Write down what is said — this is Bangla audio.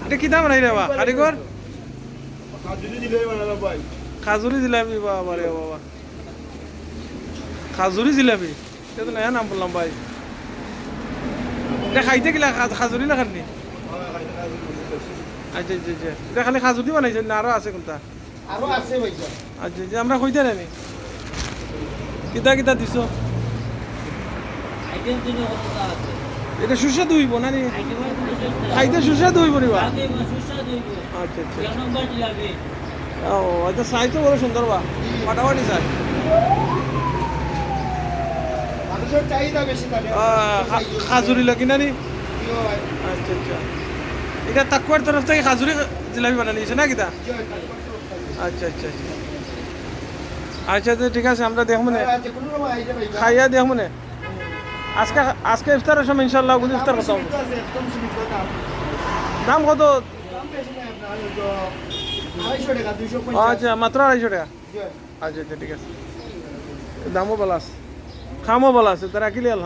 এটা কি দাম রাইলে বা কারিগর খাজুরি জিলাপি বাবা রে বাবা খাজুরি জিলাপি এটা তো নয়া নাম বললাম ভাই এটা খাইতে গেলা খাজুরি না খাননি আচ্ছা আচ্ছা আচ্ছা এটা খালি খাজুরি বানাইছে না আরো আছে কোনটা আরো আছে ভাইয়া আচ্ছা আচ্ছা আমরা কইতে নানি কিতা কিতা দিছো আইটেম দিন কত আছে এটা সুস্বাদু হইব না নি আইটেম খাইতে সুস্বাদু হইব রে বা আগে সুস্বাদু হইব আচ্ছা আচ্ছা এক নম্বর জিলাপি ও আচ্ছা সাইজ তো বড় সুন্দর বা ফাটাফাটি সাইজ মানুষের চাহিদা বেশি থাকে খাজুরি লাগি না নি আচ্ছা আচ্ছা এটা তাকুয়ার তরফ থেকে খাজুরি জিলাপি বানানি হয়েছে না কিতা আচ্ছা আচ্ছা আচ্ছা আচ্ছা তো ঠিক আছে আমরা দেখবো না খাইয়া দেখবো না আজকে আজকে ইফতারের সময় ইনশাল্লাহ ওগুলো ইফতার করতে হবে দাম কত আচ্ছা মাত্র 250 টাকা আচ্ছা আচ্ছা ঠিক আছে দামও বলা আছে খামও বলা আছে তারা কিলে আলহাম